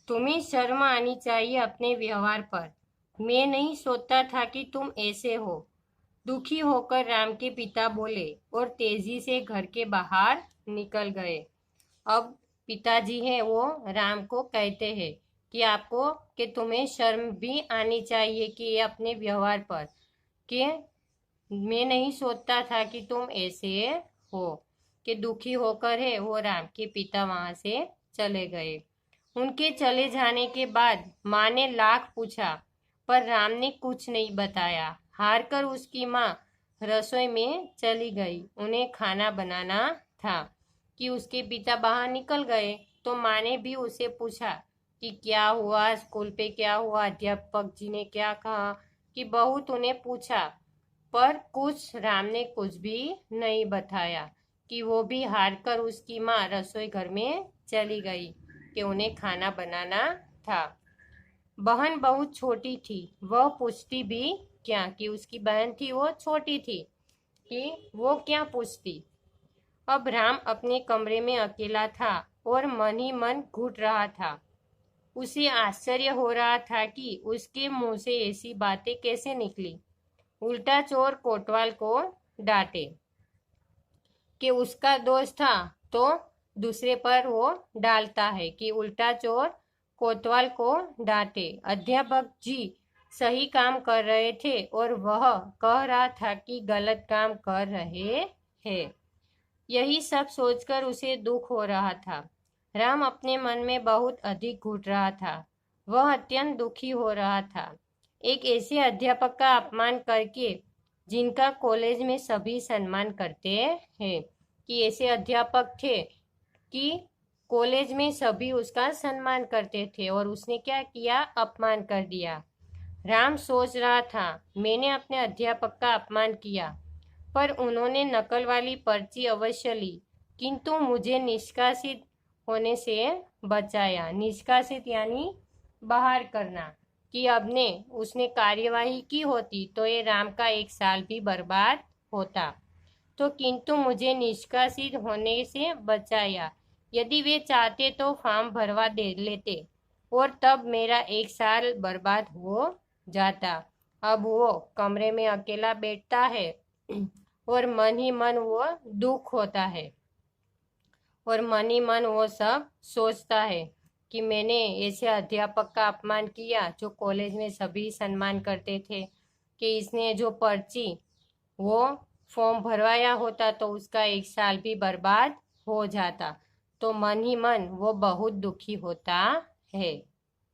तुम्हें शर्म आनी चाहिए अपने व्यवहार पर। मैं नहीं सोचता था कि तुम ऐसे हो। दुखी होकर राम के पिता बोले और तेजी से घर के बाहर निकल गए। अब पिताजी हैं वो राम को कहते हैं कि आपको कि तुम्हें शर्म भी आनी चाहिए कि ये अपने व्यवहार पर कि मैं नहीं सोचता था कि तुम ऐसे हो। कि दुखी होकर है वो राम के पिता वहां से चले गए। उनके चले जाने के बाद माँ ने लाख पूछा पर राम ने कुछ नहीं बताया। हार कर उसकी माँ रसोई में चली गई। उन्हें खाना बनाना था कि उसके पिता बाहर निकल गए। तो माँ ने भी उसे पूछा कि क्या हुआ, स्कूल पे क्या हुआ, अध्यापक जी ने क्या कहा, कि बहुत उन्हें पूछा पर कुछ राम ने कुछ भी नहीं बताया। कि वो भी हार कर उसकी माँ रसोई घर में चली गई कि उन्हें खाना बनाना था। बहन बहुत छोटी थी, वह पूछती भी क्या, कि उसकी बहन थी वो छोटी थी, कि वो क्या पूछती। अब राम अपने कमरे में अकेला था और मन ही मन घुट रहा था। उसे आश्चर्य हो रहा था कि उसके मुंह से ऐसी बातें कैसे निकली। उल्टा चोर कोतवाल को डांटे कि उसका दोष था तो दूसरे पर वो डालता है। कि उल्टा चोर कोतवाल को डांटे। अध्यापक जी सही काम कर रहे थे और वह कह रहा था कि गलत काम कर रहे हैं। यही सब सोचकर उसे दुख हो रहा था। राम अपने मन में बहुत अधिक घुट रहा था। वह अत्यंत दुखी हो रहा था। एक ऐसे अध्यापक का अपमान करके जिनका कॉलेज में सभी सम्मान करते हैं। कि ऐसे अध्यापक थे कि कॉलेज में सभी उसका सम्मान करते थे और उसने क्या किया, अपमान कर दिया। राम सोच रहा था मैंने अपने अध्यापक का अपमान किया पर उन्होंने नकल वाली पर्ची अवश्य ली, किंतु मुझे निष्कासित होने से बचाया। निष्कासित यानी बाहर करना। कि अब ने उसने कार्यवाही की होती तो ये राम का एक साल भी बर्बाद होता। तो किंतु मुझे निष्कासित होने से बचाया। यदि वे चाहते तो फॉर्म भरवा दे लेते और तब मेरा एक साल बर्बाद हो जाता। अब वो कमरे में अकेला बैठता है और मन ही मन वो दुख होता है और मन ही मन वो सब सोचता है कि मैंने ऐसे अध्यापक का अपमान किया जो कॉलेज में सभी सम्मान करते थे। कि इसने जो पर्ची वो फॉर्म भरवाया होता तो उसका एक साल भी बर्बाद हो जाता। तो मन ही मन वो बहुत दुखी होता है।